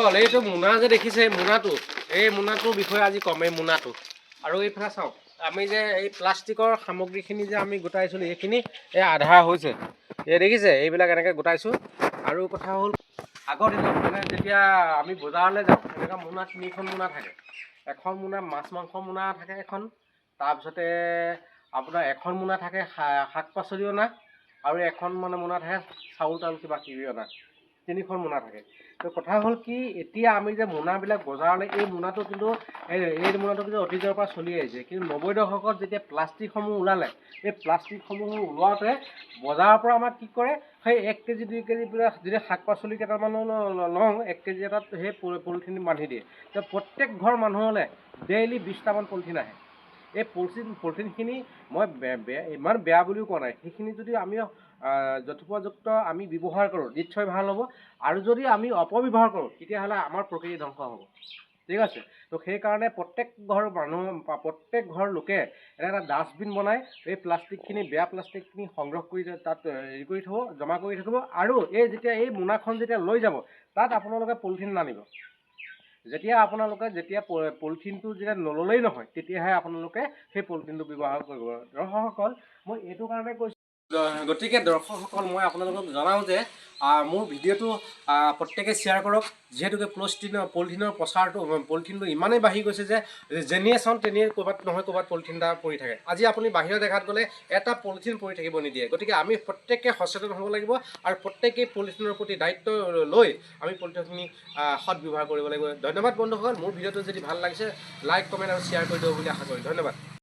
বন্ধুসকল এইটো মোনা যে দেখিছে এই মোনাটোৰ বিষয়ে আজি কম। এই মোনাটো আৰু এইফালে চাওক, আমি যে এই প্লাষ্টিকৰ সামগ্ৰীখিনি যে আমি গোটাইছিলোঁ এইখিনি আধা হৈছে। এই দেখিছে এইবিলাক এনেকৈ গোটাইছোঁ। আৰু কথা হ'ল আগৰ দিনত মানে যেতিয়া আমি বজাৰলৈ যাওঁ এনেকুৱা মোনা 3খন মোনা থাকে। এখন মোনা মাছ মাংস মোনা থাকে এখন, তাৰপিছতে আপোনাৰ এখন মোনা থাকে শাক পাচলি অনা, আৰু এখন মানে মোনা থাকে চাউল তাউল কিবা কিবি অনা। 3খন মোনা থাকে। তো কথা হ'ল কি, এতিয়া আমি যে মোনাবিলাক বজাৰলৈ এই মোনাটো কিন্তু অতীজৰ পৰা চলি আহিছে। কিন্তু 90 দশকত যেতিয়া প্লাষ্টিকসমূহ ওলালে, এই প্লাষ্টিকসমূহ ওলাওঁতে বজাৰৰ পৰা আমাক কি কৰে, সেই 1 কেজি 2 কেজি যদি শাক পাচলি কেইটামান লওঁ 1 কেজি এটাত সেই পলিথিন বান্ধি দিয়ে। তো প্ৰত্যেক ঘৰ মানুহলৈ ডেইলি 20টামান পলিথিন আহে। এই পলিথিনখিনি মই ইমান বেয়া বুলিও কোৱা নাই। সেইখিনি যদি আমি যথোপযুক্ত আমি ব্যৱহাৰ কৰোঁ নিশ্চয় ভাল হ'ব। আৰু যদি আমি অপব্যৱহাৰ কৰোঁ তেতিয়াহ'লে আমাৰ প্ৰকৃতি ধ্বংস হ'ব। ঠিক আছে। তো সেইকাৰণে প্ৰত্যেক ঘৰ লোকে এটা ডাষ্টবিন বনাই এই প্লাষ্টিকখিনি, বেয়া প্লাষ্টিকখিনি সংগ্ৰহ কৰি তাত হেৰি কৰি থ'ব, জমা কৰি থাকিব। আৰু যেতিয়া এই মোনাখন যেতিয়া লৈ যাব তাত আপোনালোকে পলিথিন নানিব। যেতিয়া পলিথিনটো যেতিয়া নল'লেই নহয় তেতিয়াহে আপোনালোকে সেই পলিথিনটো ব্যৱহাৰ কৰিব। দৰ্শকসকল, মই এইটো কাৰণে কৈছোঁ, গতিকে দৰ্শকসকল মই আপোনালোকক জনাওঁ যে মোৰ ভিডিঅ'টো প্ৰত্যেকে শ্বেয়াৰ কৰক। যিহেতুকে পলিথিনটো ইমানেই বাঢ়ি গৈছে যে যেনিয়ে চাওঁ তেনিয়ে ক'ৰবাত নহয় ক'ৰবাত পলিথিন এটা পৰি থাকে। আজি আপুনি বাহিৰৰ দেখাত গ'লে এটা পলিথিন পৰি থাকিব নিদিয়ে। গতিকে আমি প্ৰত্যেকে সচেতন হ'ব লাগিব আৰু প্ৰত্যেকেই পলিথিনৰ প্ৰতি দায়িত্ব লৈ আমি পলিথিনখিনি সৎ ব্যৱহাৰ কৰিব লাগিব। ধন্যবাদ বন্ধুসকল। মোৰ ভিডিঅ'টো যদি ভাল লাগিছে লাইক কমেণ্ট আৰু শ্বেয়াৰ কৰি দিব বুলি আশা কৰিলোঁ। ধন্যবাদ।